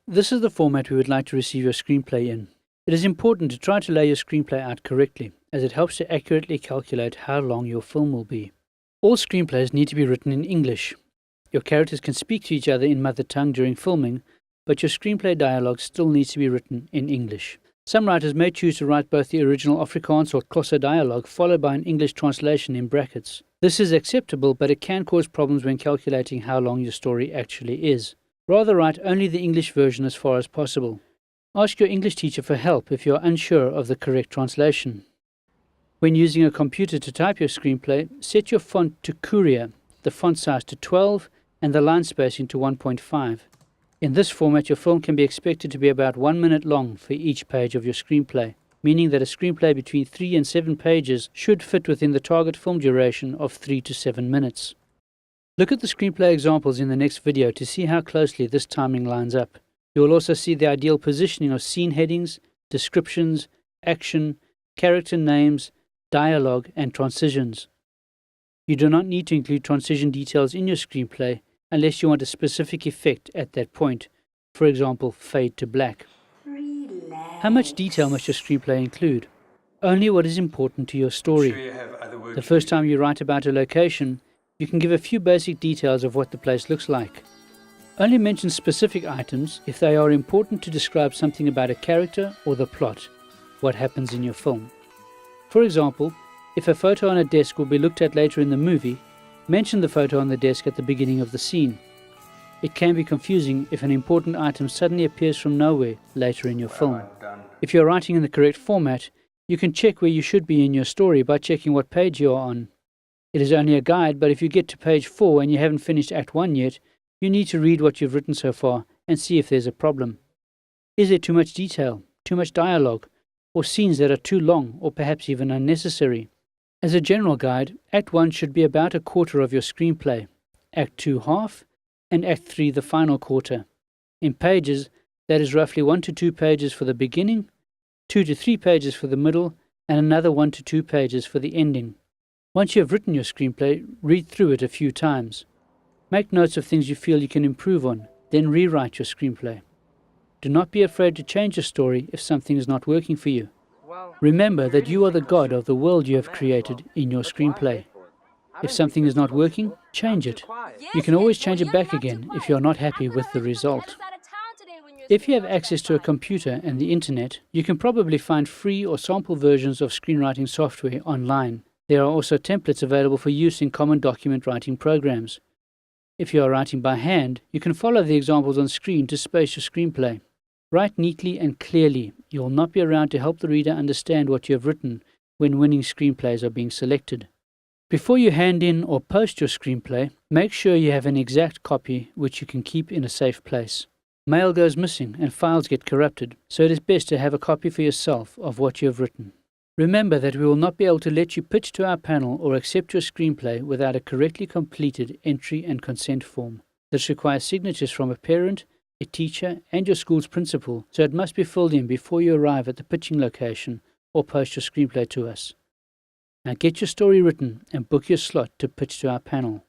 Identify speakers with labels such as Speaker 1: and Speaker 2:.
Speaker 1: This is the format we would like to receive your screenplay in. It is important to try to lay your screenplay out correctly, as it helps to accurately calculate how long your film will be. All screenplays need to be written in English. Your characters can speak to each other in mother tongue during filming, but your screenplay dialogue still needs to be written in English. Some writers may choose to write both the original Afrikaans or Xhosa dialogue followed by an English translation in brackets. This is acceptable, but it can cause problems when calculating how long your story actually is. Rather write only the English version as far as possible. Ask your English teacher for help if you are unsure of the correct translation. When using a computer to type your screenplay, set your font to Courier, the font size to 12, and the line spacing to 1.5. In this format, your film can be expected to be about 1 minute long for each page of your screenplay, meaning that a screenplay between 3 and 7 pages should fit within the target film duration of 3 to 7 minutes. Look at the screenplay examples in the next video to see how closely this timing lines up. You will also see the ideal positioning of scene headings, descriptions, action, character names, dialogue, and transitions. You do not need to include transition details in your screenplay unless you want a specific effect at that point, for example, fade to black. How much detail must your screenplay include? Only what is important to your story. The first time you write about a location, you can give a few basic details of what the place looks like. Only mention specific items if they are important to describe something about a character or the plot, what happens in your film. For example, if a photo on a desk will be looked at later in the movie, mention the photo on the desk at the beginning of the scene. It can be confusing if an important item suddenly appears from nowhere later in your film. If you're writing in the correct format, you can check where you should be in your story by checking what page you are on. It is only a guide, but if you get to page 4 and you haven't finished Act 1 yet, you need to read what you've written so far and see if there's a problem. Is there too much detail, too much dialogue, or scenes that are too long or perhaps even unnecessary? As a general guide, Act 1 should be about a quarter of your screenplay, Act 2 half, and Act 3 the final quarter. In pages, that is roughly 1 to 2 pages for the beginning, 2 to 3 pages for the middle, and another 1 to 2 pages for the ending. Once you have written your screenplay, read through it a few times. Make notes of things you feel you can improve on, then rewrite your screenplay. Do not be afraid to change your story if something is not working for you. Remember that you are the god of the world you have created in your screenplay. If something is not working, change it. You can always change it back again if you are not happy with the result. If you have access to a computer and the internet, you can probably find free or sample versions of screenwriting software online. There are also templates available for use in common document writing programs. If you are writing by hand, you can follow the examples on screen to space your screenplay. Write neatly and clearly. You will not be around to help the reader understand what you have written when winning screenplays are being selected. Before you hand in or post your screenplay, make sure you have an exact copy which you can keep in a safe place. Mail goes missing and files get corrupted, so it is best to have a copy for yourself of what you have written. Remember that we will not be able to let you pitch to our panel or accept your screenplay without a correctly completed entry and consent form. This requires signatures from a parent, a teacher, and your school's principal, so it must be filled in before you arrive at the pitching location or post your screenplay to us. Now get your story written and book your slot to pitch to our panel.